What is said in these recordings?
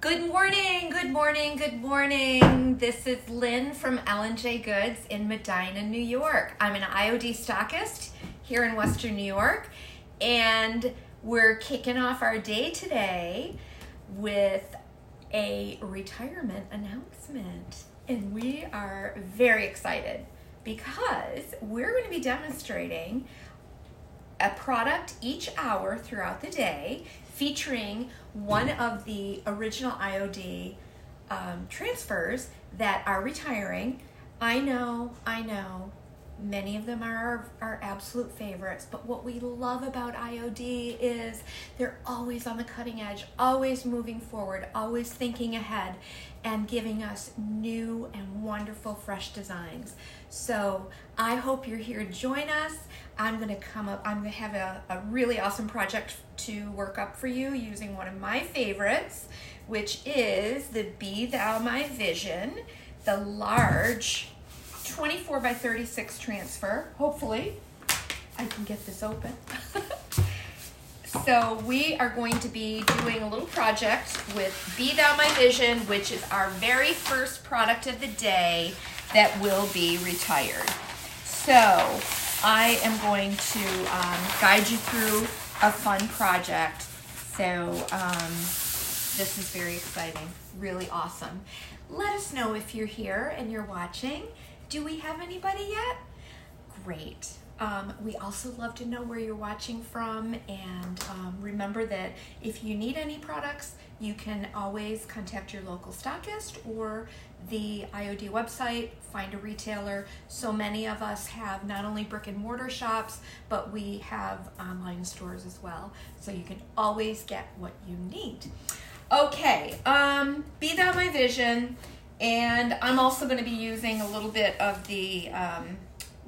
Good morning, good morning, good morning. This is Lynn from L&J Goods in Medina, New York. I'm an IOD stockist here in Western New York, and we're kicking off our day today with a retirement announcement. And we are very excited because we're going to be demonstrating a product each hour throughout the day featuring one of the original IOD transfers that are retiring. I know, many of them are our absolute favorites, but what we love about IOD is they're always on the cutting edge, always moving forward, always thinking ahead, and giving us new and wonderful fresh designs. So I hope you're here to join us. I'm going to have a really awesome project to work up for you using one of my favorites, which is the Be Thou My Vision, the large 24 by 36 transfer. Hopefully I can get this open. So we are going to be doing a little project with Be Thou My Vision, which is our very first product of the day that will be retired. So I am going to guide you through a fun project. So this is very exciting, really awesome. Let us know if you're here and you're watching. Do we have anybody yet? Great. We also love to know where you're watching from, and remember that if you need any products, you can always contact your local stockist or the IOD website, find a retailer. So many of us have not only brick and mortar shops, but we have online stores as well. So you can always get what you need. Okay, Be Thou My Vision, and I'm also going to be using a little bit of the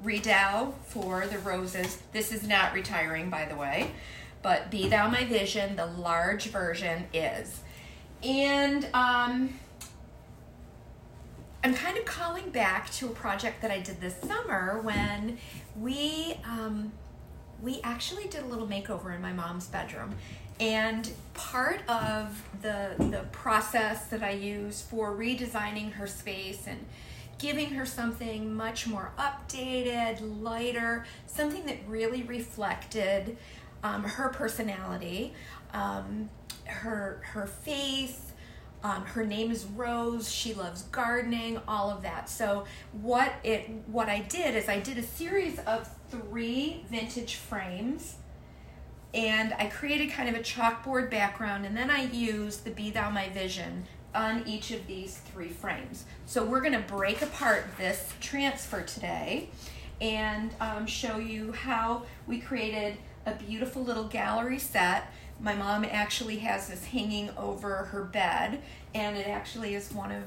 Redoute for the roses. This is not retiring, by the way, but Be Thou My Vision, the large version is. And I'm kind of calling back to a project that I did this summer when we actually did a little makeover in my mom's bedroom. And part of the process that I use for redesigning her space and giving her something much more updated, lighter, something that really reflected her personality, her face. Her name is Rose. She loves gardening, all of that. So what I did is I did a series of 3 vintage frames, and I created kind of a chalkboard background, and then I used the Be Thou My Vision on each of these 3 frames. So we're going to break apart this transfer today and show you how we created a beautiful little gallery set. My mom actually has this hanging over her bed, and it actually is one of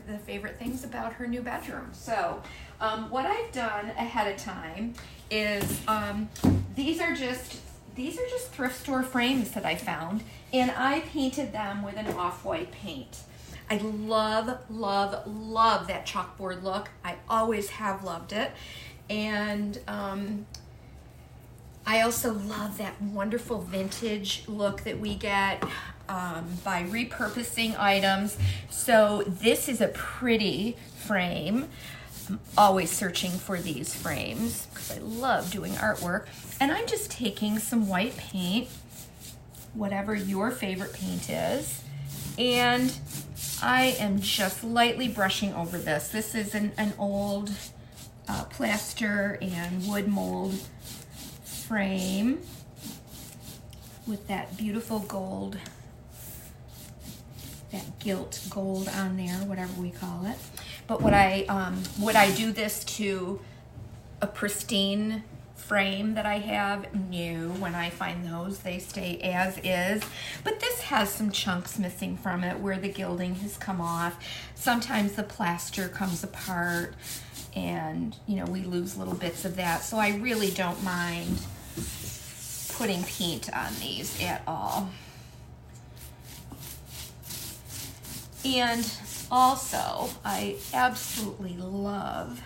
the favorite things about her new bedroom. So what I've done ahead of time is these are just thrift store frames that I found, and I painted them with an off-white paint. I love, love, love that chalkboard look. I always have loved it. And I also love that wonderful vintage look that we get by repurposing items. So this is a pretty frame. I'm always searching for these frames because I love doing artwork. And I'm just taking some white paint, whatever your favorite paint is, and I am just lightly brushing over this. This is an old plaster and wood mold frame with that beautiful gold, that gilt gold on there, whatever we call it. But would I do this to a pristine frame that I have? No. When I find those, they stay as is. But this has some chunks missing from it where the gilding has come off. Sometimes the plaster comes apart, and we lose little bits of that. So I really don't mind putting paint on these at all. And also, I absolutely love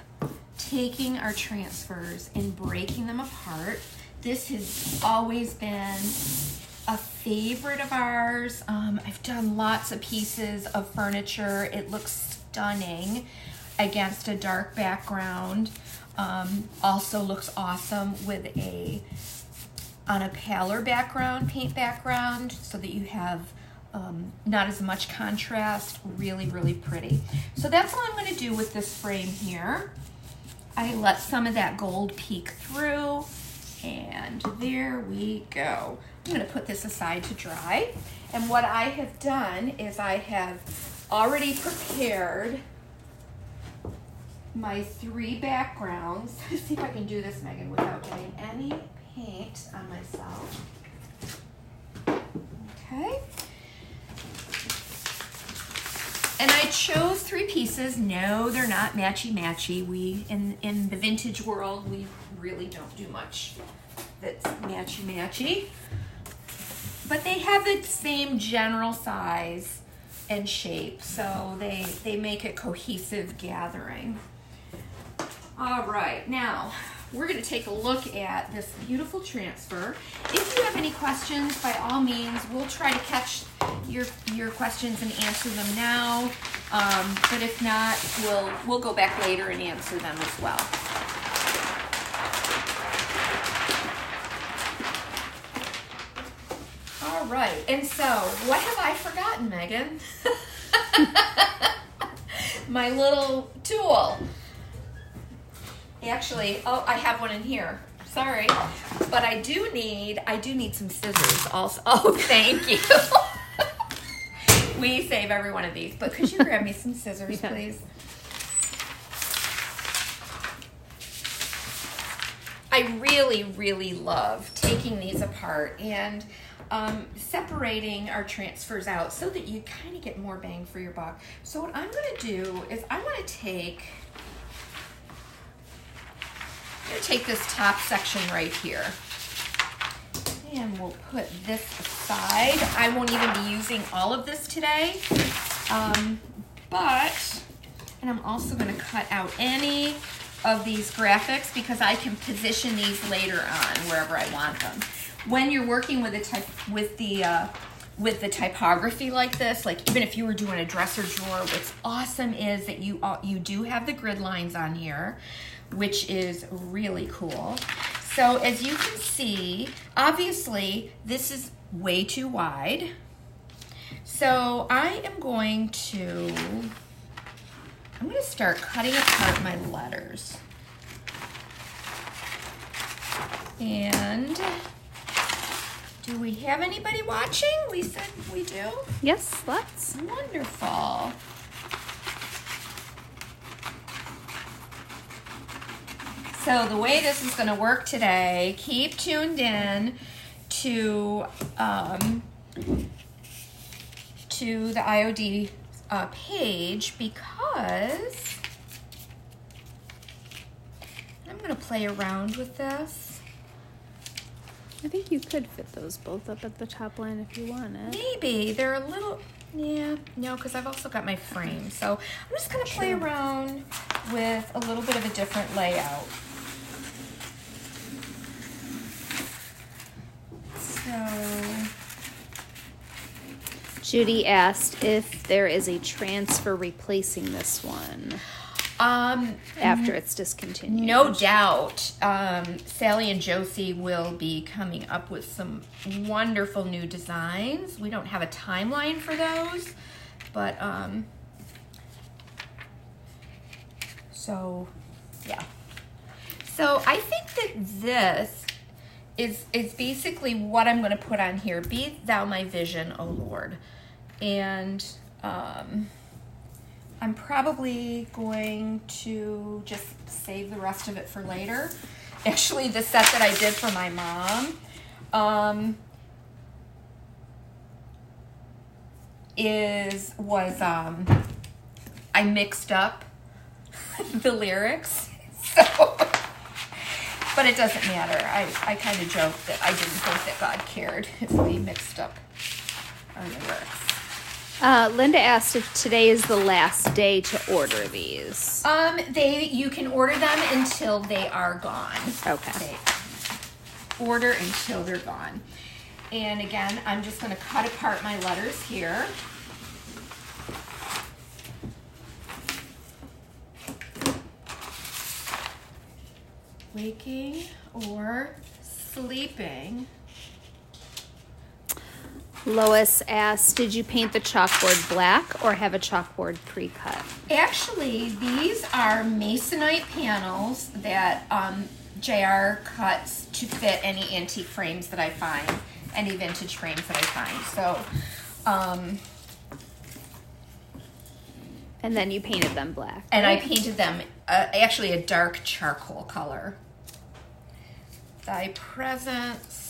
taking our transfers and breaking them apart. This has always been a favorite of ours. I've done lots of pieces of furniture. It looks stunning against a dark background. Also looks awesome with on a paler background, paint background, so that you have not as much contrast. Really, really pretty. So that's all I'm going to do with this frame here. I let some of that gold peek through, and there we go. I'm going to put this aside to dry. And what I have done is I have already prepared my 3 backgrounds. Let's see if I can do this, Megan, without getting any paint on myself. Okay. And I chose 3 pieces. No, they're not matchy-matchy. We, in the vintage world, we really don't do much that's matchy-matchy. But they have the same general size and shape, so they make a cohesive gathering. All right, now we're going to take a look at this beautiful transfer. If you have any questions, by all means, we'll try to catch your questions and answer them now. But if not, we'll go back later and answer them as well. All right, and so what have I forgotten, Megan? My little tool. Actually, oh, I have one in here. Sorry, but I do need some scissors also. Oh, thank you. We save every one of these, but could you grab me some scissors, please? I really, really love taking these apart and separating our transfers out so that you kind of get more bang for your buck. So what I'm going to do is I'm going to take this top section right here, and we'll put this aside. I won't even be using all of this today, and I'm also going to cut out any of these graphics because I can position these later on wherever I want them. When you're working with the typography like this, like even if you were doing a dresser drawer, what's awesome is that you do have the grid lines on here, which is really cool. So as you can see, obviously this is way too wide. So I am going to start cutting apart my letters. And do we have anybody watching? We said we do? Yes, lots. Wonderful. So the way this is going to work today, keep tuned in to the IOD page, because I'm going to play around with this. I think you could fit those both up at the top line if you wanted. Maybe. They're a little, yeah, no, because I've also got my frame. So I'm just going to play around with a little bit of a different layout. So Judy asked if there is a transfer replacing this one after it's discontinued. No doubt. Sally and Josie will be coming up with some wonderful new designs. We don't have a timeline for those, but so yeah. So I think that this is basically what I'm going to put on here. Be thou my vision, O Lord. And I'm probably going to just save the rest of it for later. Actually, the set that I did for my mom I mixed up the lyrics. So but it doesn't matter. I kind of joked that I didn't think that God cared if we mixed up our lyrics. Linda asked if today is the last day to order these. You can order them until they are gone. Okay. Order until they're gone. And again, I'm just going to cut apart my letters here. Waking or sleeping. Lois asked, did you paint the chalkboard black or have a chalkboard pre-cut? Actually, these are masonite panels that JR cuts to fit any antique frames that I find, any vintage frames that I find. So, and then you painted them black. And I painted them actually a dark charcoal color. Thy presence.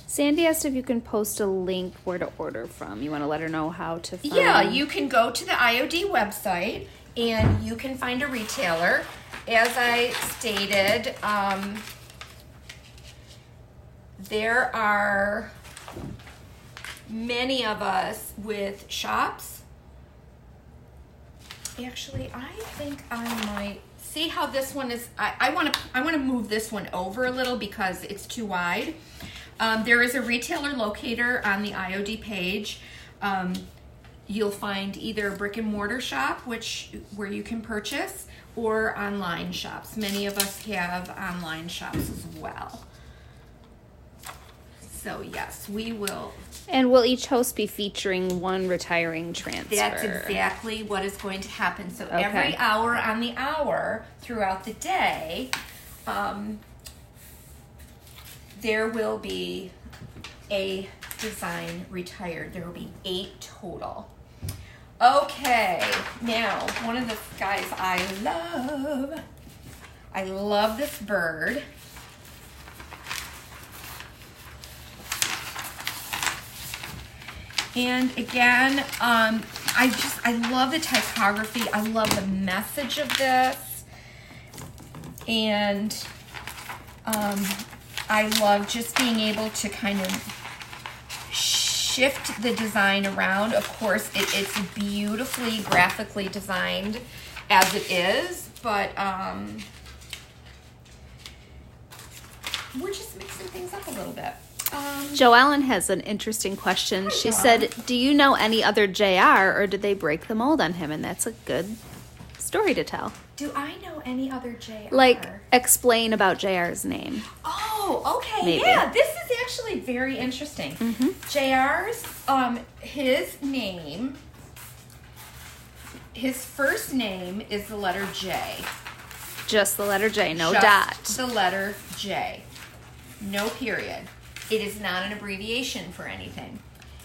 Sandy asked if you can post a link where to order from. You want to let her know how to find... Yeah, you can go to the IOD website and you can find a retailer. As I stated, there are many of us with shops. Actually, I think I might see how this one is. I want to move this one over a little because it's too wide. There is a retailer locator on the IOD page. You'll find either a brick and mortar shop, where you can purchase, or online shops. Many of us have online shops as well. So yes, we will. And will each host be featuring one retiring transfer? That's exactly what is going to happen. So every hour on the hour throughout the day, there will be a design retired. There will be 8 total. Okay, now one of the guys I love this bird. And again, I love the typography. I love the message of this. And I love just being able to kind of shift the design around. Of course, it's beautifully graphically designed as it is, but we're just mixing things up a little bit. Joellen has an interesting question. She said, do you know any other JR, or did they break the mold on him? And that's a good story to tell. Do I know any other JR? Like, explain about JR's name. Oh, okay. Maybe. Yeah, this is actually very interesting. JR's, his name, his first name is the letter J. Just the letter J, no Just dot. The letter J. No period. It is not an abbreviation for anything.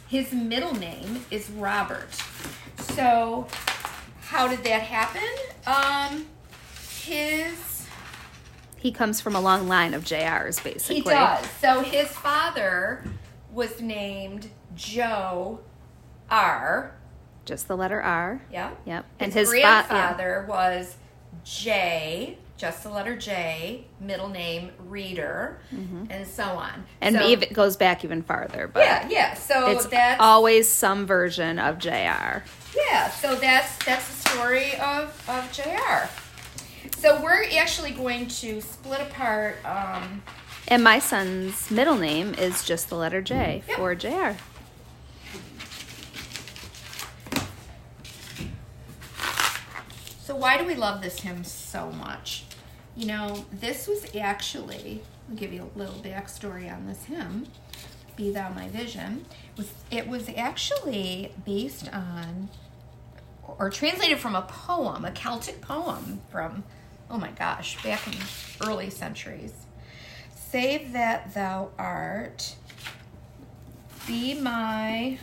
His middle name is Robert. So, how did that happen? He comes from a long line of JRs, basically. He does. So his father was named Joe R. Just the letter R. Yeah. Yep. And his grandfather was J, just the letter J, middle name Reader, and so on. And so, it goes back even farther. But yeah. So it's that's always some version of JR. Yeah. So that's the story of JR. So we're actually going to split apart. And my son's middle name is just the letter J for JR. So why do we love this hymn so much? You know, this was actually, I'll give you a little backstory on this hymn, Be Thou My Vision. It was actually based on, or translated from a poem, a Celtic poem from, oh my gosh, back in early centuries. Save that thou art, be my,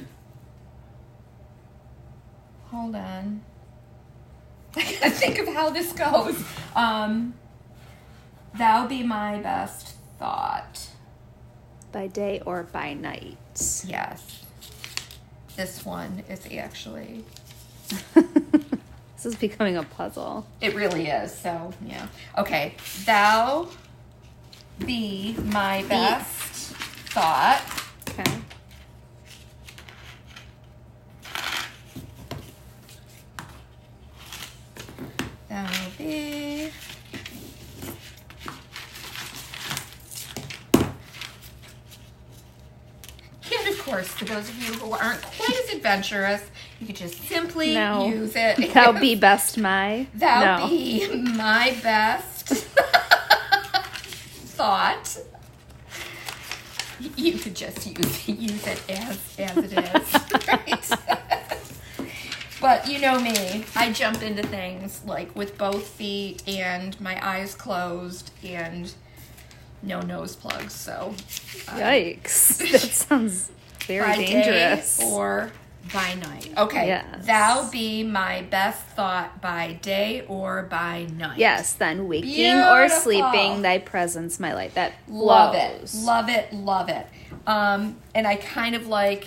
hold on. I gotta think of how this goes. Thou be my best thought. By day or by night. Yes. This one is actually... This is becoming a puzzle. It really is, so, yeah. Okay. Thou be my best thought. Okay. Thou be... Can't course, for those of you who aren't quite as adventurous, you could just simply use it. Thou be best my. Thou be my best thought. You could just use it as it is, right? But you know me, I jump into things like with both feet and my eyes closed and no nose plugs. So, yikes! That sounds very dangerous. Day or by night. Okay. Yes. Thou be my best thought by day or by night. Yes. Then waking or sleeping, thy presence my light. That love flows. it. Love it. Love it. And I kind of like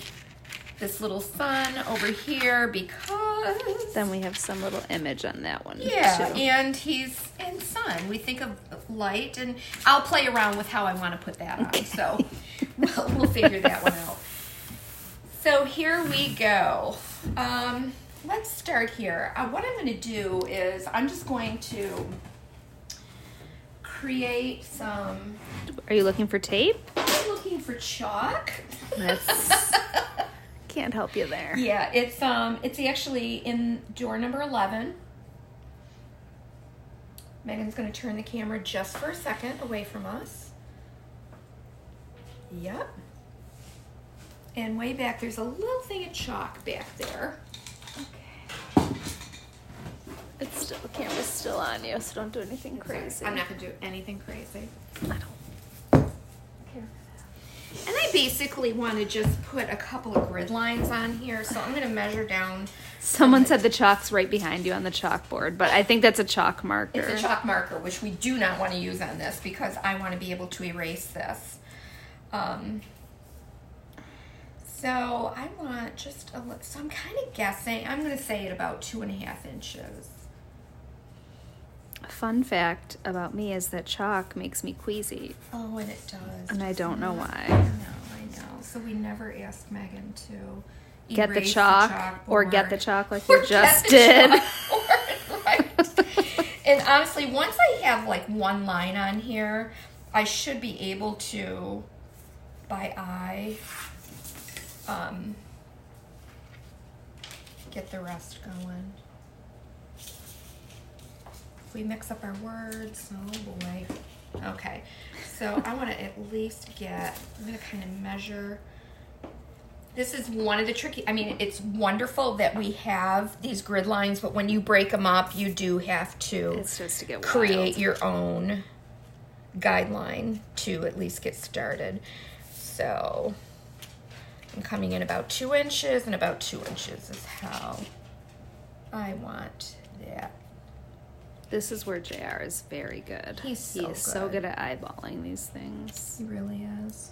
this little sun over here because then we have some little image on that one. Yeah, too. and he's in sun. We think of light, and I'll play around with how I want to put that on. Okay. So we'll figure that one out. So here we go. Let's start here. What I'm going to do is I'm just going to create some. Are you looking for tape? I'm looking for chalk. That's. Can't help you there. Yeah, it's actually in door number 11. Megan's going to turn the camera just for a second away from us. Yep. And way back, there's a little thing of chalk back there. Okay. The camera's still on you, so don't do anything crazy. I'm not going to do anything crazy. I don't. And I basically want to just put a couple of grid lines on here, so I'm going to measure down. Someone said the chalk's right behind you on the chalkboard, but I think that's a chalk marker. It's a chalk marker, which we do not want to use on this because I want to be able to erase this. So I want just a little, so I'm kind of guessing, I'm going to say at about 2.5 inches. A fun fact about me is that chalk makes me queasy. Oh, and it does. And I don't know why. I know. So we never asked Megan to get the erase chalk the or chalkboard. get the chalk like you just did. Right. And honestly, once I have like one line on here, I should be able to, by eye, get the rest going. We mix up our words. Oh boy. Okay. So I want to at least get, I'm going to kind of measure. This is one of the tricky, it's wonderful that we have these grid lines, but when you break them up, you do have to it's just to get create wild. your own guideline to at least get started. So I'm coming in about 2 inches, and about 2 inches is how I want that. This is where JR is very good. He's so good at eyeballing these things. He really is.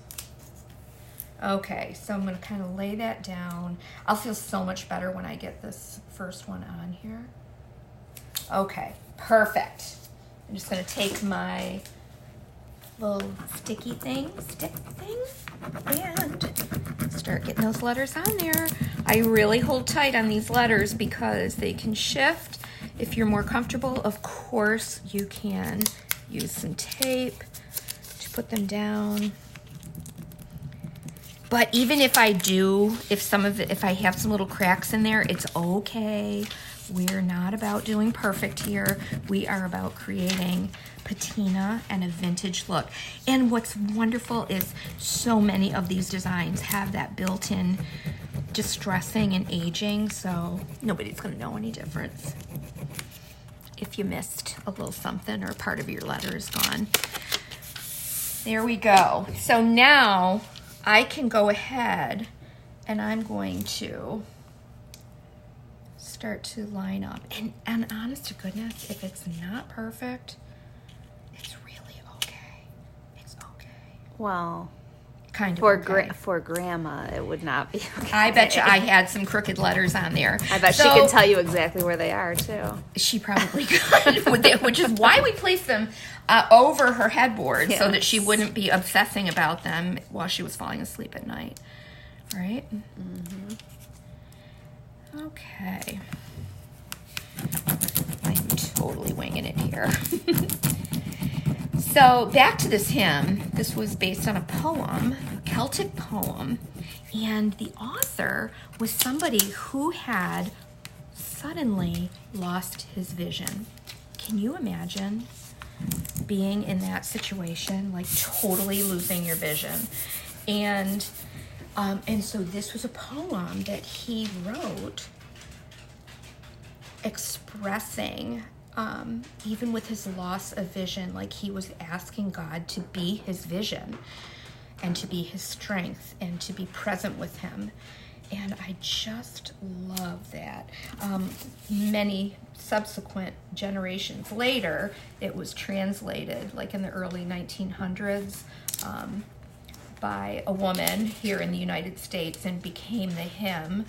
Okay, so I'm going to kind of lay that down. I'll feel so much better when I get this first one on here. Okay, perfect. I'm just going to take my little stick thing, and start getting those letters on there. I really hold tight on these letters because they can shift. If you're more comfortable, of course, you can use some tape to put them down. But even if I do, if I have some little cracks in there, it's okay. We're not about doing perfect here. We are about creating patina and a vintage look. And what's wonderful is so many of these designs have that built-in distressing and aging, so nobody's gonna know any difference if you missed a little something or part of your letter is gone. There we go. So now I can go ahead and I'm going to start to line up. And honest to goodness, if it's not perfect, it's really okay. It's okay. Well, kind of for grandma, it would not be okay. I bet you I had some crooked letters on there. I bet she can tell you exactly where they are, too. She probably could, which is why we placed them over her headboard, so that she wouldn't be obsessing about them while she was falling asleep at night. Right? Mm-hmm. Okay. I'm totally winging it here. So back to this hymn. This was based on a poem. Celtic poem, and the author was somebody who had suddenly lost his vision. Can you imagine being in that situation, like totally losing your vision? And so this was a poem that he wrote expressing, even with his loss of vision, like he was asking God to be his vision and to be his strength and to be present with him. And I just love that. Many subsequent generations later, it was translated, like in the early 1900s, by a woman here in the United States, and became the hymn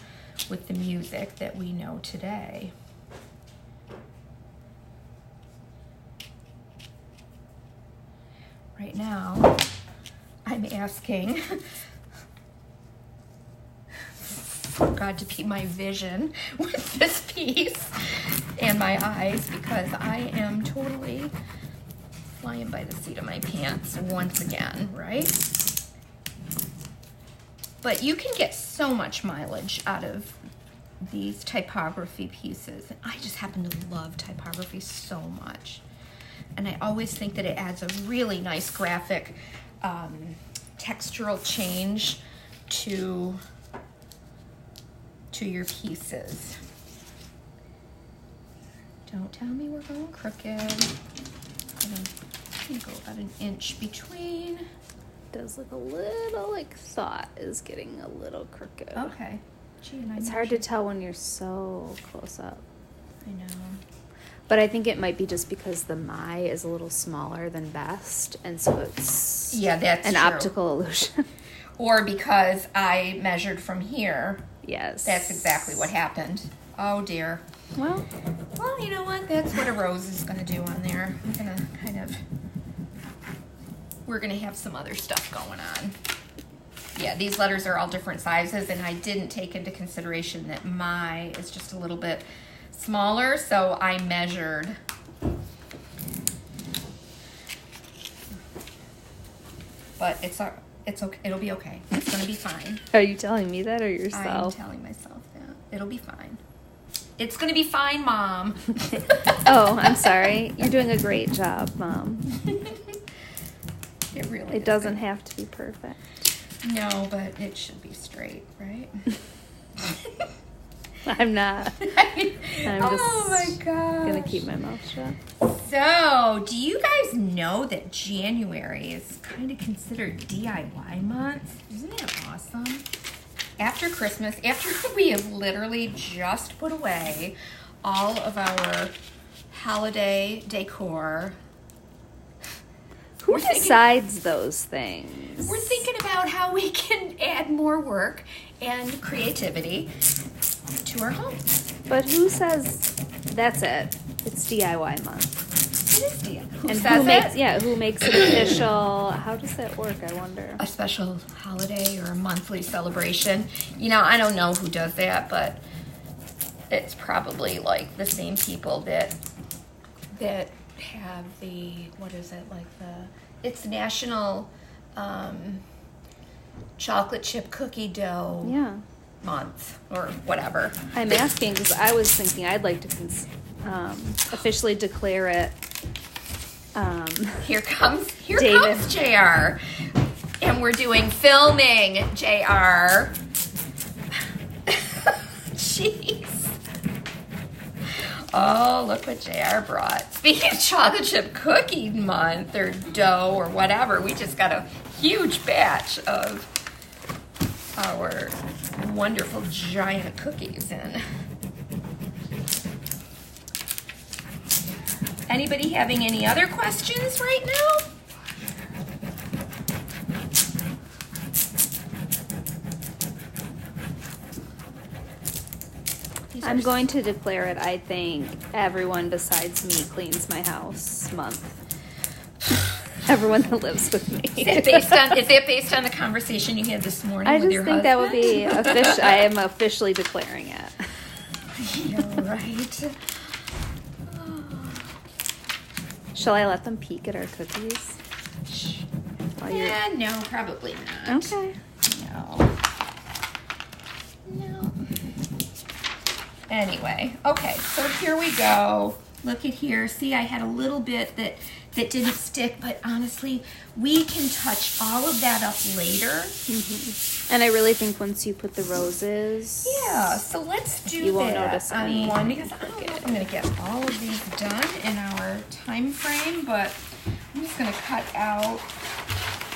with the music that we know today. Right now, I'm asking for God to be my vision with this piece and my eyes, because I am totally flying by the seat of my pants once again, right? But you can get so much mileage out of these typography pieces. And I just happen to love typography so much. And I always think that it adds a really nice graphic textural change to your pieces. Don't tell me we're going crooked. I'm gonna go about an inch between. Does look a little like thought is getting a little crooked. Okay. Gee, and It's hard to tell when you're so close up. I know. But I think it might be just because the my is a little smaller than best, and so it's that's an true. optical illusion. Or because I measured from here. Yes. That's exactly what happened. Oh dear. Well, you know what? That's what a rose is going to do on there. We're going to have some other stuff going on. Yeah, these letters are all different sizes, and I didn't take into consideration that my is just a little bit smaller, so I measured. But it's okay. It'll be okay. It's going to be fine. are you telling me that or I'm yourself? telling myself that. It'll be fine. It's going to be fine, Mom. Oh, I'm sorry. You're doing a great job, Mom. It really It doesn't have to be perfect. No, but it should be straight, right? I'm not. I'm just oh my gosh. gonna keep my mouth shut. So, do you guys know that January is kind of considered DIY month? Isn't that awesome? After Christmas, after we have literally just put away all of our holiday decor. Who decides those things? We're thinking about how we can add more work and creativity to our home. But who says that's it? It's DIY month. It is DIY. Who makes it official? How does that work, I wonder? A special holiday or a monthly celebration. I don't know who does that, but it's probably like the same people that have it's National Chocolate Chip Cookie Dough month or whatever. I'm asking because I was thinking I'd like to officially declare it. Here comes JR, and we're doing filming, JR. Jeez. Oh, look what JR brought. Speaking of chocolate chip cookie month or dough or whatever, we just got a huge batch of our wonderful giant cookies in. Anybody having any other questions right now? I'm going to declare it, I think, everyone besides me cleans my house month. Everyone that lives with me. Is that based on the conversation you had this morning with your husband? I just think that would be official. I am officially declaring it. You're right. Shall I let them peek at our cookies? Yeah, no, probably not. Okay. No. Anyway, okay, so here we go. Look at here. See, I had a little bit that didn't stick, but honestly, we can touch all of that up later. And I really think once you put the roses... Yeah, so let's do you won't that notice on any. one, because I don't know if I'm going to get all of these done in our time frame, but I'm just going to cut out.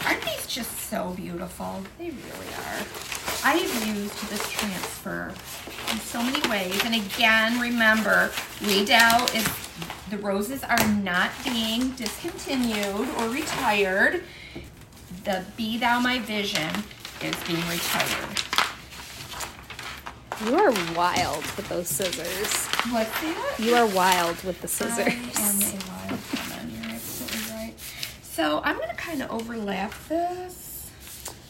Aren't these just so beautiful? They really are. I have used this transfer in so many ways. And again, remember, Redoute is, the roses are not being discontinued or retired. The Be Thou My Vision is being retired. You are wild with those scissors. What's that? You are wild with the scissors. I am a wild woman. You're absolutely right. So I'm going to kind of overlap this.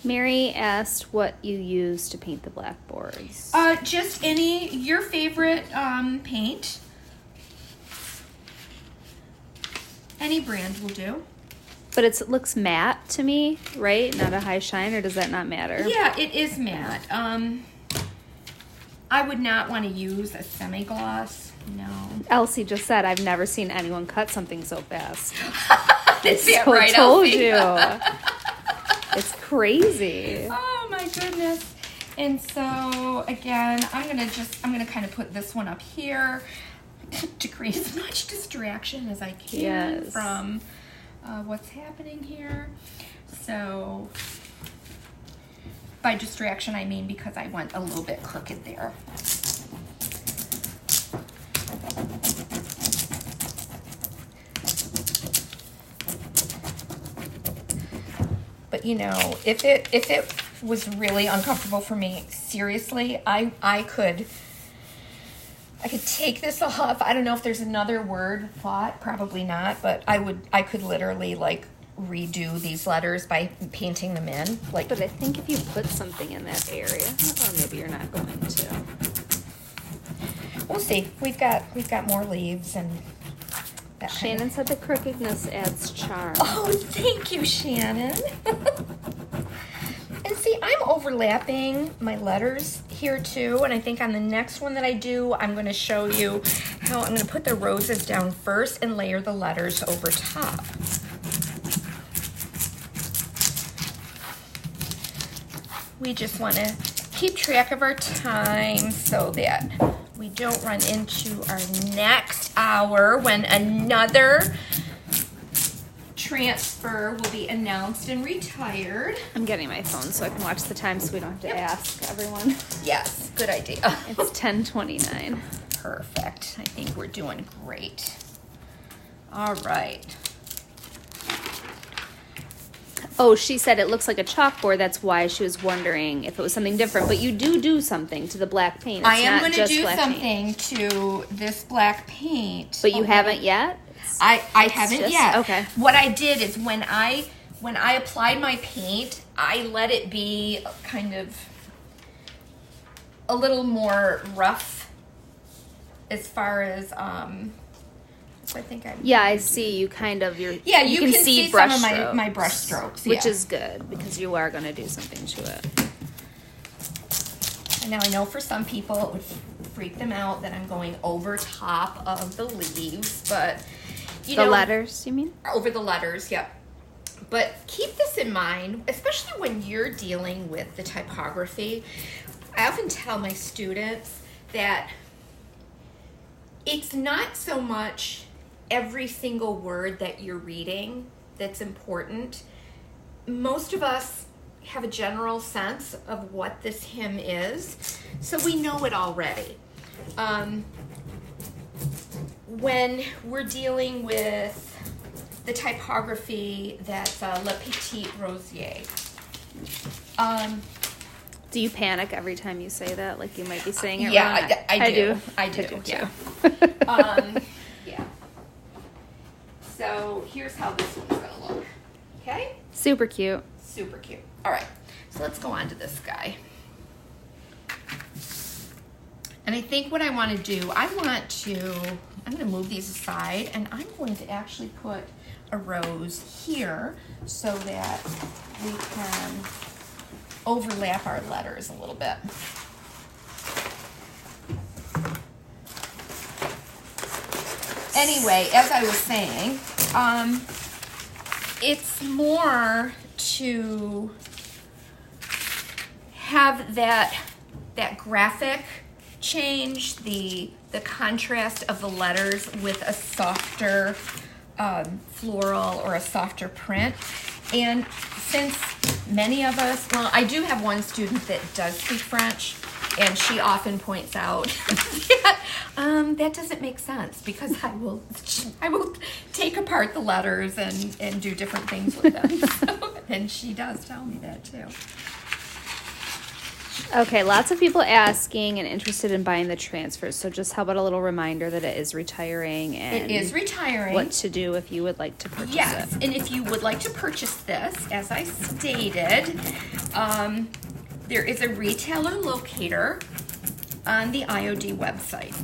Mary asked what you use to paint the blackboards. Just your favorite paint. Any brand will do. But it looks matte to me, right? Not a high shine, or does that not matter? Yeah, it is matte. I would not want to use a semi-gloss. No. Elsie just said, I've never seen anyone cut something so fast. That's it, So right, told Elsie? you. It's crazy. Oh my goodness. And so again, I'm gonna kind of put this one up here to create as much distraction as I can from what's happening here. So by distraction, I mean because I went a little bit crooked there. But you know, if it was really uncomfortable for me, seriously, I could take this off. I don't know if there's another word, thought, probably not, but I could literally like redo these letters by painting them in. Like, but I think if you put something in that area, or maybe you're not going to. We'll see. We've got more leaves and that. Shannon said the crookedness adds charm. Oh, thank you, Shannon. And see, I'm overlapping my letters here too, and I think on the next one that I do, I'm going to show you how I'm going to put the roses down first and layer the letters over top. We just want to keep track of our time so that we don't run into our next hour when another transfer will be announced and retired. I'm getting my phone so I can watch the time so we don't have to ask everyone. Yes, good idea. It's 10:29. Perfect. I think we're doing great. All right. Oh, she said it looks like a chalkboard. That's why she was wondering if it was something different. But you do something to the black paint. It's I am going to do something to this black paint. But you haven't yet? I haven't yet. Okay. What I did is when I applied my paint, I let it be kind of a little more rough as far as I think I see you kind of you can see brush some of strokes, my brush strokes, which is good because you are going to do something to it. And now I know for some people it would freak them out that I'm going over top of the leaves, but the letters, you mean? Over the letters, yep. But keep this in mind, especially when you're dealing with the typography. I often tell my students that it's not so much every single word that you're reading that's important. Most of us have a general sense of what this hymn is, so we know it already. When we're dealing with the typography that's Le Petit Rosier. Do you panic every time you say that? Like you might be saying it wrong? Yeah, I do. I do too. yeah. Yeah. So here's how this one's going to look. Okay? Super cute. Super cute. All right. So let's go on to this guy. And I think what I want to do, I'm going to move these aside, and I'm going to actually put a rose here so that we can overlap our letters a little bit. Anyway, as I was saying, it's more to have that graphic change, the contrast of the letters with a softer floral or a softer print. And since many of us, well, I do have one student that does speak French, and she often points out that doesn't make sense, because I will take apart the letters and do different things with them. So, and she does tell me that too. Okay, lots of people asking and interested in buying the transfers. So just how about a little reminder that it is retiring, and it is retiring. What to do if you would like to purchase yes, it. And if you would like to purchase this, as I stated, there is a retailer locator on the IOD website.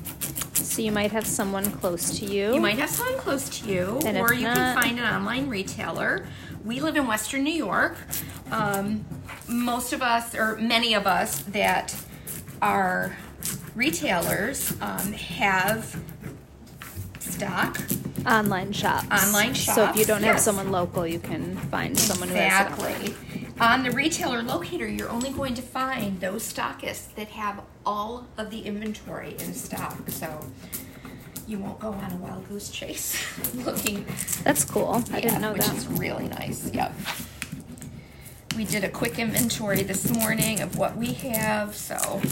So you might have someone close to you. You might have someone close to you, and or you not, can find an online retailer. We live in Western New York. Most of us, or many of us that are retailers, have stock. Online shops. Online shops. So if you don't have yes. someone local, you can find someone who has it. Exactly. On the retailer locator, you're only going to find those stockists that have all of the inventory in stock. So you won't go on a wild goose chase looking. That's cool. I didn't know which that. Which is really nice. Yep. We did a quick inventory this morning of what we have, so.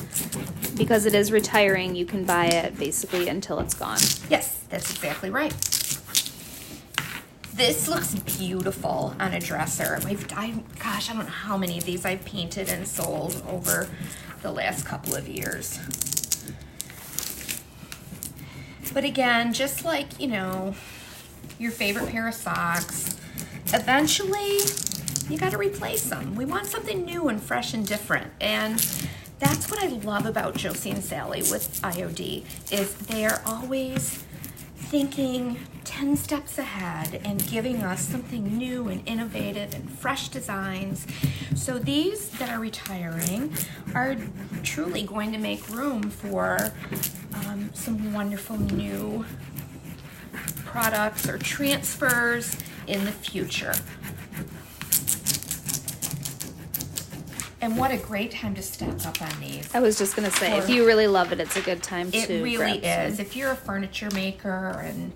Because it is retiring, you can buy it basically until it's gone. Yes, that's exactly right. This looks beautiful on a dresser. Gosh, I don't know how many of these I've painted and sold over the last couple of years. But again, just like, your favorite pair of socks, eventually you got to replace them. We want something new and fresh and different. And that's what I love about Josie and Sally with IOD, is they're always thinking 10 steps ahead and giving us something new and innovative and fresh designs. So these that are retiring are truly going to make room for some wonderful new products or transfers in the future. And what a great time to stock up on these. I was just going to say, if you really love it, it's a good time to It really grab is. some. If you're a furniture maker, and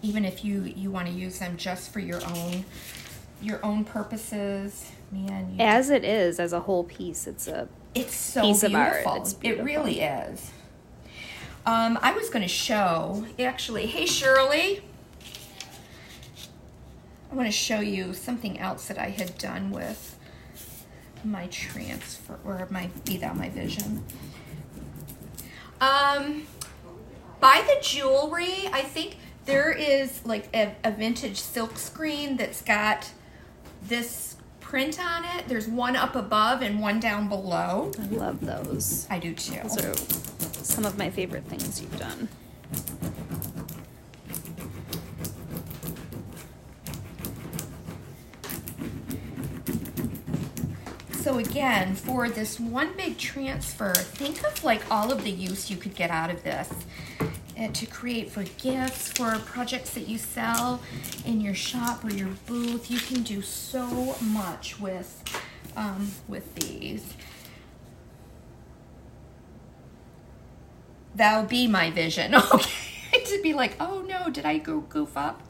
even if you want to use them just for your own purposes, man. As it is, as a whole piece, it's so piece beautiful. Of art. It's beautiful. It really is. I was going to show, actually, hey Shirley, I want to show you something else that I had done with my transfer, or my vision. By the jewelry, I think there is like a vintage silk screen that's got this print on it. There's one up above and one down below. I love those. I do too. Those are some of my favorite things you've done. So again, for this one big transfer, think of like all of the use you could get out of this, and to create for gifts, for projects that you sell in your shop or your booth. You can do so much with these. That'll be my vision. Okay, to be like, oh no, did I go goof up?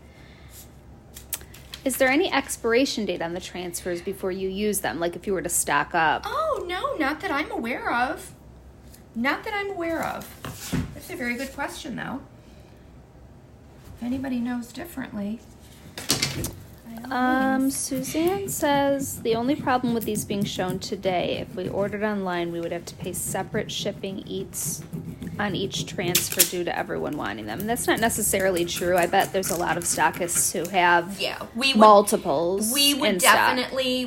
Is there any expiration date on the transfers before you use them? Like if you were to stock up? Oh, no, not that I'm aware of. Not that I'm aware of. That's a very good question, though. If anybody knows differently. Suzanne says the only problem with these being shown today, if we ordered online, we would have to pay separate shipping on each transfer due to everyone wanting them. And that's not necessarily true. I bet there's a lot of stockists who have multiples. We would definitely,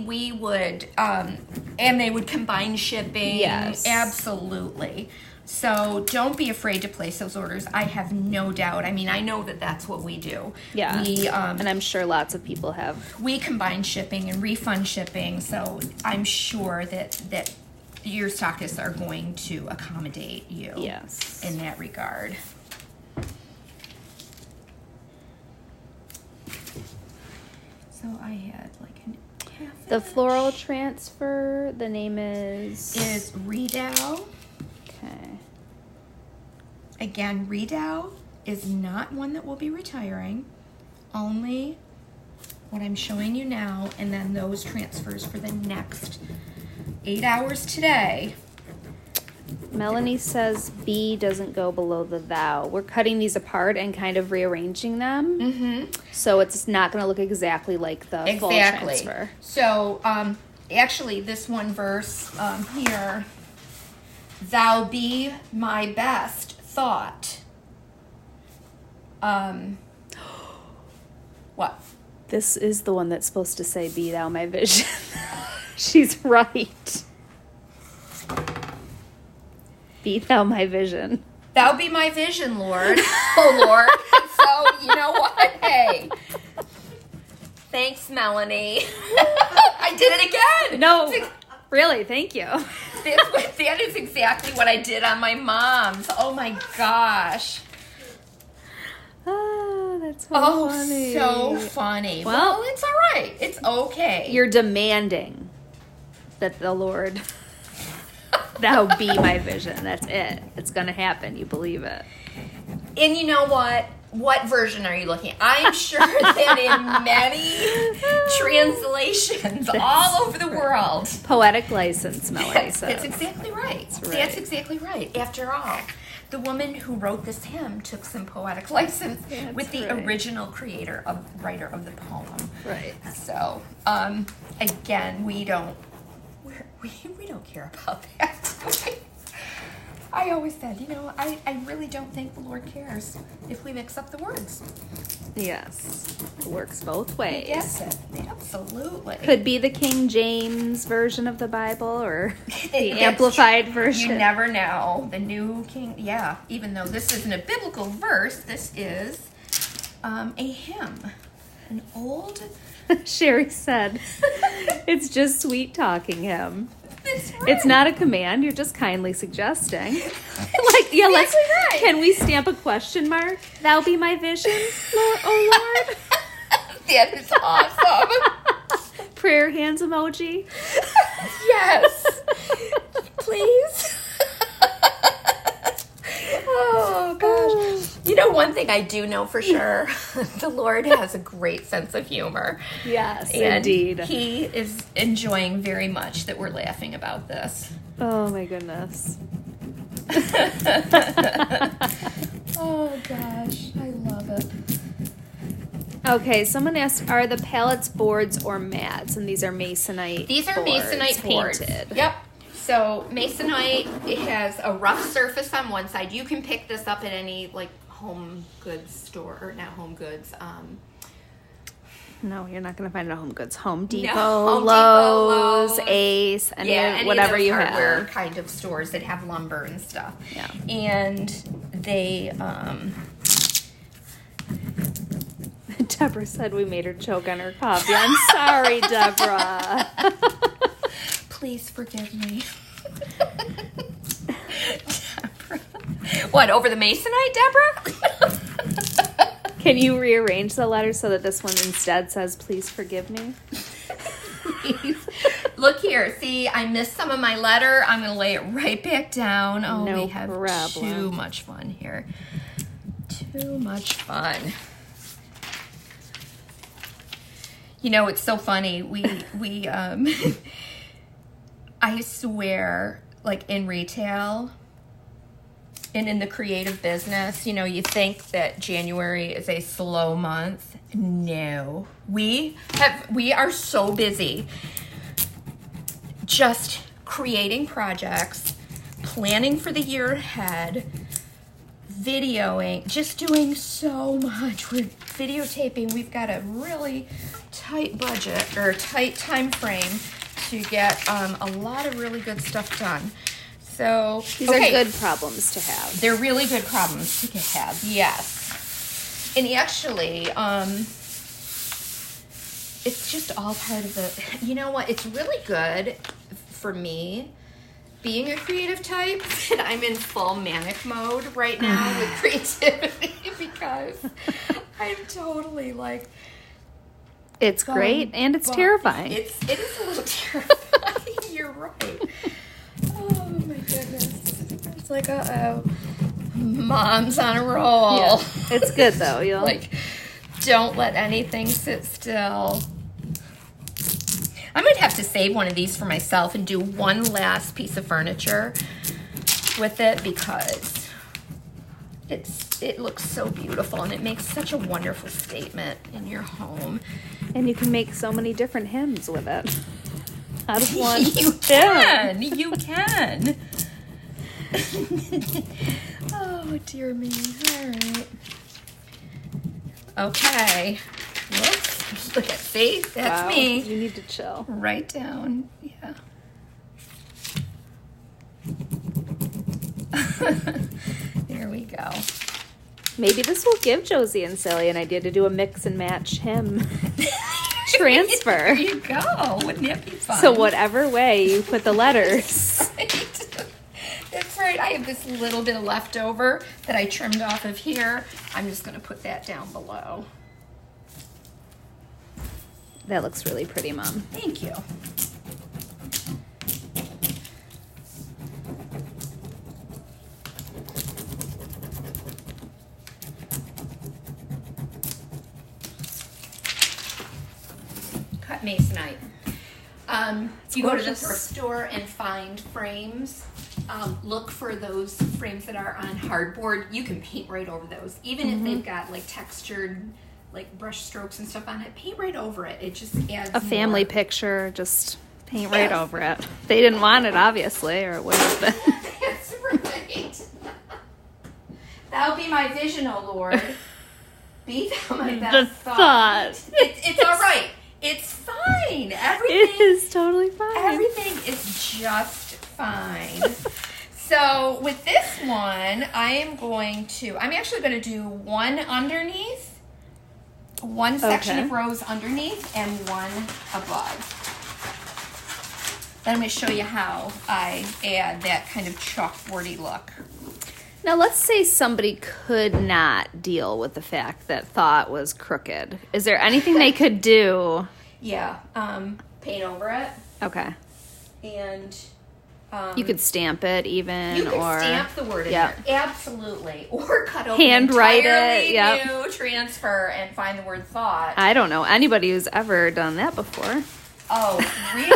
and they would combine shipping. Yes. Absolutely. So don't be afraid to place those orders. I have no doubt. I mean, I know that that's what we do. Yeah, and I'm sure lots of people have. We combine shipping and refund shipping, so I'm sure that your stockists are going to accommodate you in that regard. So I had like an half The floral transfer, the name is Redoute. Okay. Again, Redoute is not one that will be retiring. Only what I'm showing you now, and then those transfers for the next 8 hours today. Melanie says B doesn't go below the thou. We're cutting these apart and kind of rearranging them. Mm-hmm. So it's not going to look exactly like the full transfer. So, actually, this one verse here, thou be my best thought. What? This is the one that's supposed to say, be thou my vision. She's right. Be thou my vision. Thou be my vision, Lord. Oh, Lord. So, you know what? Hey. Thanks, Melanie. I did it again. No, really, thank you. That is exactly what I did on my mom's. Oh, my gosh. Oh, that's so funny. So funny. Well, it's all right. It's okay. You're demanding that the Lord, thou be my vision. That's it. It's going to happen. You believe it. And you know what? What version are you looking at? I'm sure that in many translations all over the world. Poetic license, Melanie says. That's exactly right. That's exactly right. After all, the woman who wrote this hymn took some poetic license with the original writer of the poem. Right. So, again, we don't care about that. I always said, I really don't think the Lord cares if we mix up the words. Yes. It works both ways. Yes, absolutely. Could be the King James version of the Bible or the Amplified version. You never know. The New King, even though this isn't a biblical verse, this is a hymn. An old... Sherry said, it's just sweet talking him. That's right. It's not a command. You're just kindly suggesting. Let's. Right. Can we stamp a question mark? Thou be my vision, Lord. Oh Lord. That is awesome. Prayer hands emoji. Yes. Please. Oh gosh. One thing I do know for sure, the Lord has a great sense of humor. Yes, and indeed. He is enjoying very much that we're laughing about this. Oh my goodness. Oh gosh, I love it. Okay, someone asked, are the pallets boards or mats? And these are masonite. These are boards, masonite boards. Painted. Yep. So masonite, it has a rough surface on one side. You can pick this up at any home goods store, or not home goods. No, you're not going to find it at Home Goods. Home Depot, Home Lowe's, Depot, Ace, any whatever of those you hardware have. kind of stores that have lumber and stuff. Yeah. And they, Deborah said we made her choke on her coffee. I'm sorry, Deborah. Please forgive me. Deborah. What, over the masonite, Deborah? Can you rearrange the letter so that this one instead says, please forgive me? Please. Look here. See, I missed some of my letter. I'm going to lay it right back down. Oh, no we have problem. Too much fun here. Too much fun. It's so funny. We I swear, in retail and in the creative business, you think that January is a slow month. No. We are so busy just creating projects, planning for the year ahead, videoing, just doing so much. We're videotaping. We've got a really tight budget or tight time frame to get a lot of really good stuff done. So These are good problems to have. They're really good problems to have, yes. And actually, it's just all part of the, you know what, it's really good for me, being a creative type, that I'm in full manic mode right now with creativity, because I'm totally like... It's great, and it's terrifying. It is a little terrifying, you're right. Oh my goodness. It's like, Mom's on a roll. Yeah. It's good though, you'll... Like, don't let anything sit still. I might have to save one of these for myself and do one last piece of furniture with it, because it looks so beautiful and it makes such a wonderful statement in your home. And you can make so many different hymns with it. Out of one. You can. You can. Oh, dear me. All right. Okay. Whoops. Look at, see? That's me. You need to chill. Right down. Yeah. There we go. Maybe this will give Josie and Sally an idea to do a mix and match hymn transfer. There you go. Wouldn't that be fun? So whatever way you put the letters. Right. That's right. I have this little bit of leftover that I trimmed off of here. I'm just going to put that down below. That looks really pretty, Mom. Thank you. Cut masonite. You go to the thrift store and find frames. Look for those frames that are on hardboard. You can paint right over those, even if they've got like textured, like brush strokes and stuff on it. Paint right over it. It just adds a family picture. Just paint right over it. They didn't want it, obviously, or it would have been. That's right. That'll be my vision, O Lord. Be thou my best thought. It's all right. It's fine. Everything It is totally fine. Everything is just fine. So with this one, I'm actually going to do one underneath, one section of rows underneath, and one above. Then I'm going to show you how I add that kind of chalkboardy look. Now, let's say somebody could not deal with the fact that thought was crooked. Is there anything they could do? Yeah, paint over it. Okay. And you could stamp it even, you could or stamp the word in there. Absolutely. Or cut open handwrite entirely it. new transfer and find the word thought. I don't know anybody who's ever done that before. Oh, really?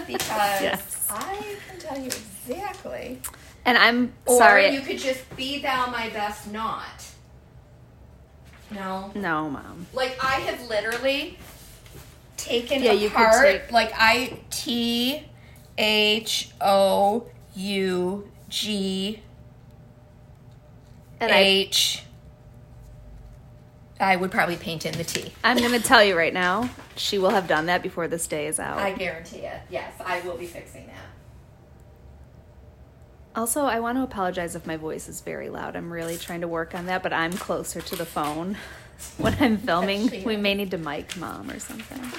Because Yes. I can tell you exactly. And I'm Or sorry. you could just be thou my best not. No. No, Mom. Like, I have literally taken Yeah, you could apart, take- like, THOUGH. I would probably paint in the T. I'm going to tell you right now, she will have done that before this day is out. I guarantee it. Yes, I will be fixing that. Also, I want to apologize if my voice is very loud. I'm really trying to work on that, but I'm closer to the phone when I'm filming. We may need to mic Mom or something.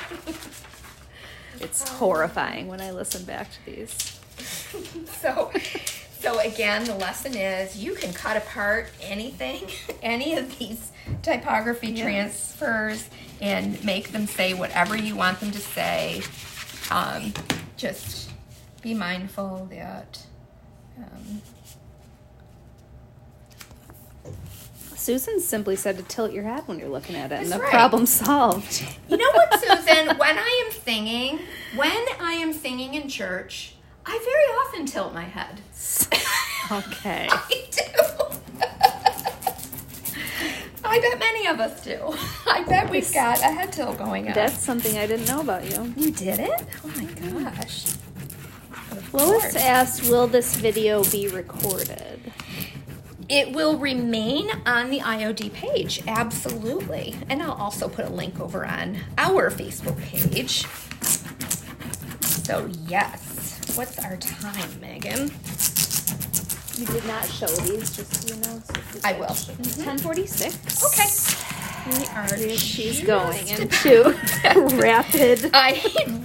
It's horrifying when I listen back to these. So again, the lesson is you can cut apart anything, any of these typography transfers, and make them say whatever you want them to say. Just be mindful that... Susan simply said to tilt your head when you're looking at it, and That's the right. problem's solved. You know what, Susan? When I am singing in church, I very often tilt my head. Okay. I do. I bet many of us do. I bet we've got a head tilt going on. That's something I didn't know about you. You did it? Oh my gosh. Lois asked, will this video be recorded? It will remain on the IOD page, absolutely. And I'll also put a link over on our Facebook page. So yes. What's our time, Megan? We did not show these, just so you know. So I will. 10:46. Okay. We are. She's going into rapid.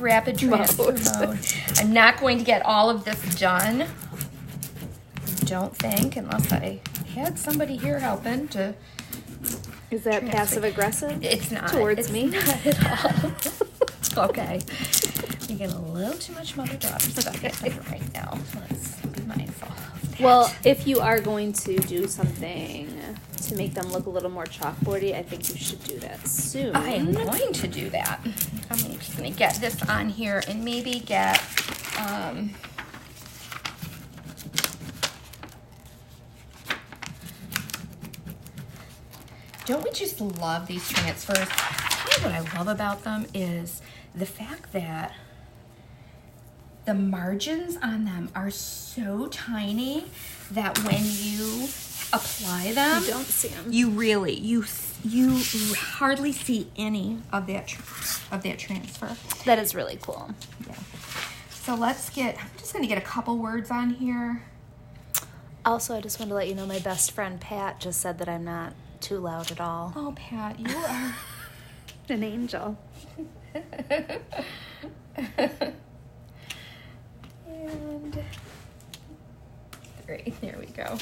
Rapid transfer mode. I'm not going to get all of this done. Don't think, unless I had somebody here helping to. Is that transfer. passive aggressive? It's not. Towards me? Not at all. Okay. You get a little too much mother-daughter stuff happening right now. Let's be mindful of that. Well, if you are going to do something to make them look a little more chalkboardy, I think you should do that soon. I am going to do that. I'm just going to get this on here and maybe get, don't we just love these transfers? Tell you what I love about them is the fact that the margins on them are so tiny that when you apply them, You don't see them. you really you hardly see any of that transfer. That is really cool. Yeah. So let's get. I'm just going to get a couple words on here. Also, I just want to let you know my best friend Pat just said that I'm not too loud at all. Oh, Pat, you are An angel. and 3. There we go.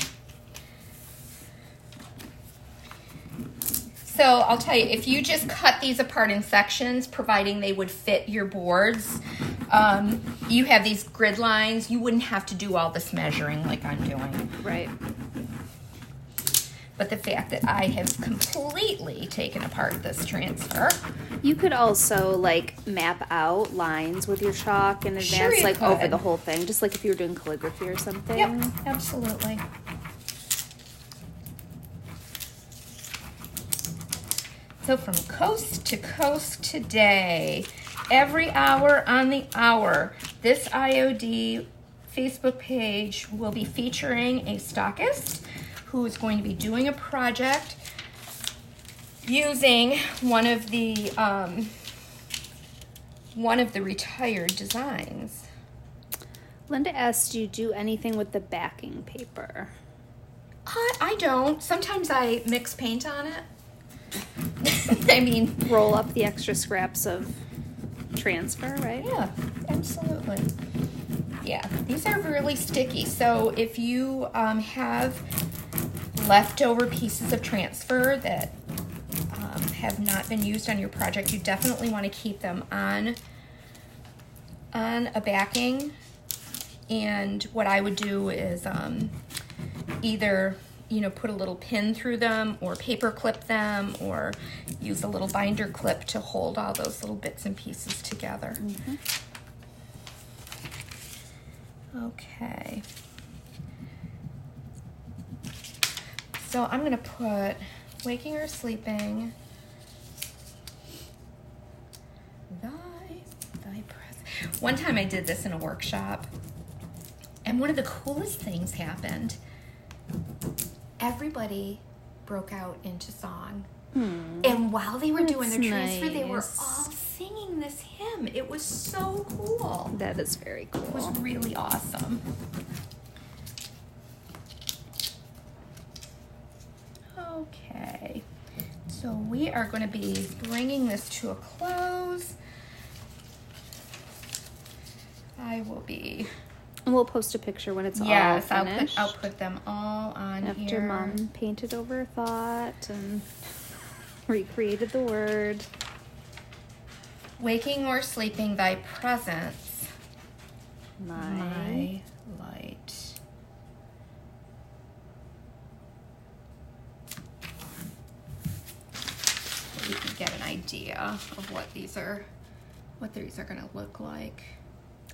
So I'll tell you, if you just cut these apart in sections, providing they would fit your boards, you have these grid lines. You wouldn't have to do all this measuring like I'm doing. Right. But the fact that I have completely taken apart this transfer. You could also like map out lines with your chalk in advance, Sure you like over could. the whole thing, just like if you were doing calligraphy or something. Yep, absolutely. So from coast to coast today, every hour on the hour, this IOD Facebook page will be featuring a stockist who is going to be doing a project using one of the retired designs. Linda asked, do you do anything with the backing paper? I don't. Sometimes I mix paint on it. I mean, Roll up the extra scraps of transfer, right? yeah, absolutely. Yeah, these are really sticky. So if you have leftover pieces of transfer that have not been used on your project, you definitely want to keep them on a backing. And what I would do is either put a little pin through them or paper clip them or use a little binder clip to hold all those little bits and pieces together. Mm-hmm. Okay. So I'm going to put waking or sleeping, thy presence. One time I did this in a workshop, and one of the coolest things happened. Everybody broke out into song. And while they were doing their transfer, they were all singing this hymn. It was so cool. That is very cool. It was really awesome. Okay, so we are going to be bringing this to a close. I will be. And we'll post a picture when it's all finished. I'll put them all on After here. Mom painted over a thought and recreated the word. Waking or sleeping, thy presence, My light. So you can get an idea of what these are going to look like.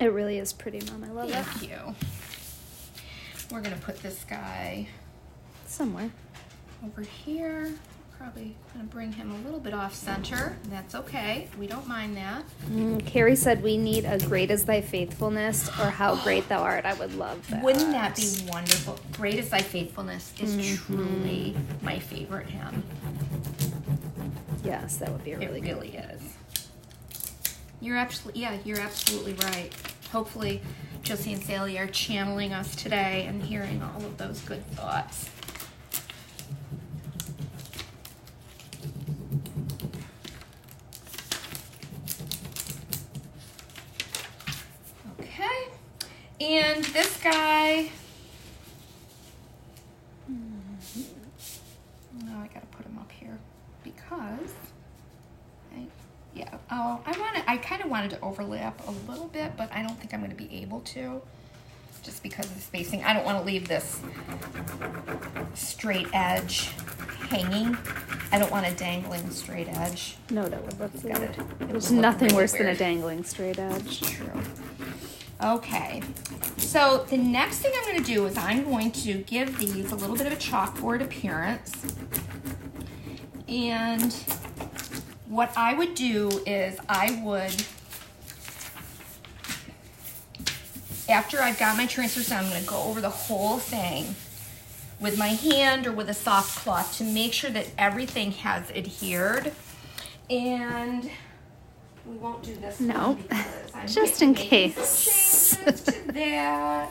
It really is pretty, Mom. I love it. Thank you. We're going to put this guy Somewhere. over here. Probably going to bring him a little bit off center. That's okay. We don't mind that. Carrie said we need a great as thy faithfulness or how great thou art. I would love that. Wouldn't that be wonderful? Great is thy faithfulness is truly my favorite hymn. Yes, that would be really It good. really is. You're absolutely right. Hopefully Josie and Sally are channeling us today and hearing all of those good thoughts. Okay, and this guy, I gotta put him up here because, I kind of wanted to overlap a little bit, but I don't think I'm going to be able to, just because of the spacing. I don't want to leave this straight edge hanging. I don't want a dangling straight edge. No, that would look weird. There's look nothing really worse than a weird. dangling straight edge. True. Okay, so the next thing I'm going to do is I'm going to give these a little bit of a chalkboard appearance. And what I would do is after I've got my transfers done, I'm going to go over the whole thing with my hand or with a soft cloth to make sure that everything has adhered. And we won't do this No, one because I'm just making in case. some changes to that.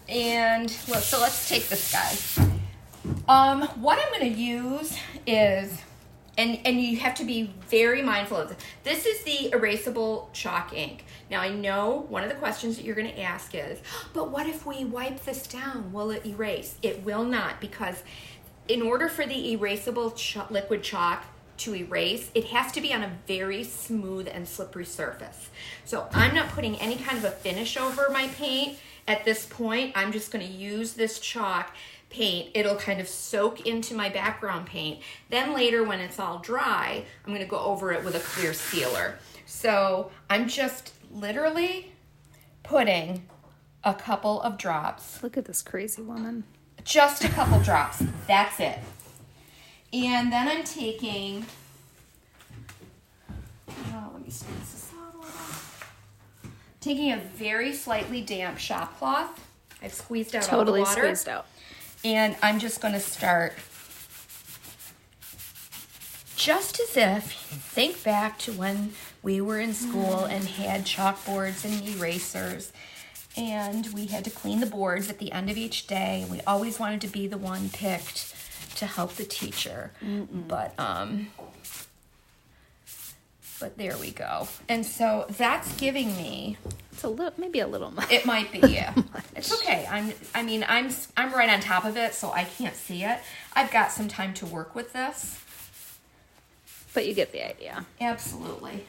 And so let's take this guy. What I'm going to use is, and you have to be very mindful of this. This is the erasable chalk ink. Now I know one of the questions that you're going to ask is, but what if we wipe this down? Will it erase? It will not, because in order for the erasable liquid chalk to erase, it has to be on a very smooth and slippery surface. So I'm not putting any kind of a finish over my paint at this point. I'm just going to use this chalk paint. It'll kind of soak into my background paint. Then later when it's all dry, I'm going to go over it with a clear sealer. So I'm just literally putting a couple of drops. Look at this crazy woman. Just a couple drops. That's it. And then I'm taking, let me squeeze this out a little. Taking a very slightly damp shop cloth. I've squeezed out all the water. Totally squeezed out. And I'm just going to start just as if, think back to when we were in school and had chalkboards and erasers, and we had to clean the boards at the end of each day. We always wanted to be the one picked to help the teacher. But there we go. And so that's giving me, It's a little, maybe a little much. it might be, yeah. It's okay. I'm right on top of it, so I can't see it. I've got some time to work with this. But you get the idea. Absolutely.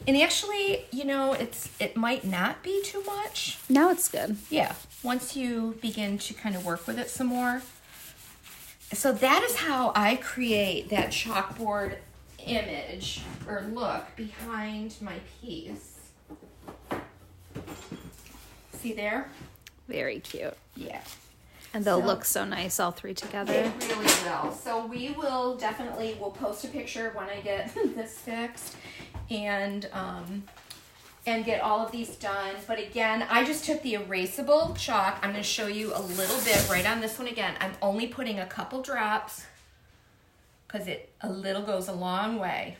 And actually, it might not be too much. Now it's good. Yeah, once you begin to kind of work with it some more. So that is how I create that chalkboard image or look behind my piece. See there? Very cute. Yeah. And they'll So- look so nice all three together. It really will. So we'll post a picture when I get this fixed and get all of these done. But again, I just took the erasable chalk. I'm going to show you a little bit right on this one again. I'm only putting a couple drops because a little goes a long way.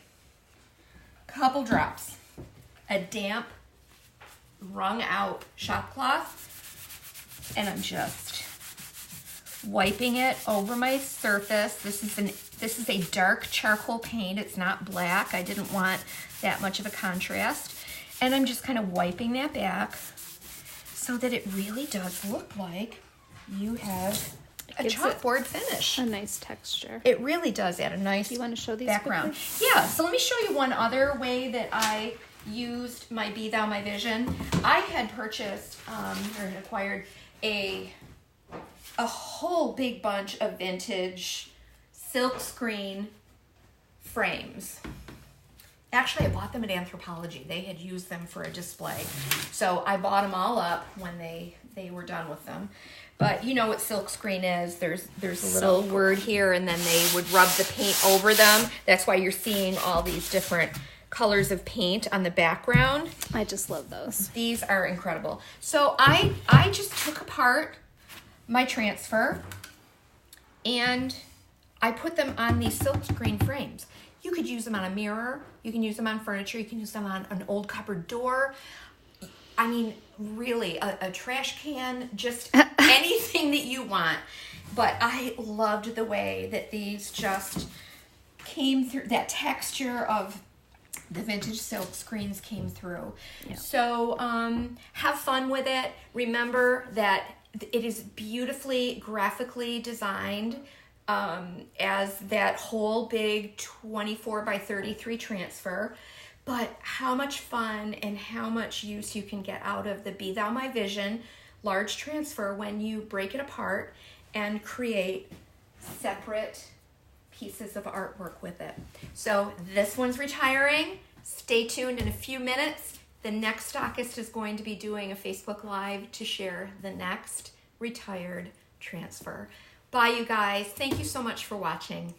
Couple drops. A damp, wrung out shop cloth. And I'm just wiping it over my surface. This is a dark charcoal paint. It's not black. I didn't want that much of a contrast. And I'm just kind of wiping that back so that it really does look like you have a Gives it chalkboard finish. A nice texture. It really does add a nice Do you want to show these background. quickly? Yeah, so let me show you one other way that I used my Be Thou My Vision. I had purchased or had acquired a whole big bunch of vintage silk screen frames. Actually, I bought them at Anthropology. They had used them for a display. So I bought them all up when they were done with them. But you know what silk screen is. There's a little word here, and then they would rub the paint over them. That's why you're seeing all these different colors of paint on the background. I just love those. These are incredible. So I just took apart my transfer and I put them on these silk screen frames. You could use them on a mirror, you can use them on furniture, you can use them on an old cupboard door. I mean, really, a trash can, just anything that you want. But I loved the way that these just came through, that texture of the vintage silk screens came through. Yeah. So have fun with it. Remember that it is beautifully graphically designed as that whole big 24 by 33 transfer. But how much fun and how much use you can get out of the Be Thou My Vision large transfer when you break it apart and create separate pieces of artwork with it. So this one's retiring. Stay tuned in a few minutes. The next stockist is going to be doing a Facebook Live to share the next retired transfer. Bye, you guys. Thank you so much for watching.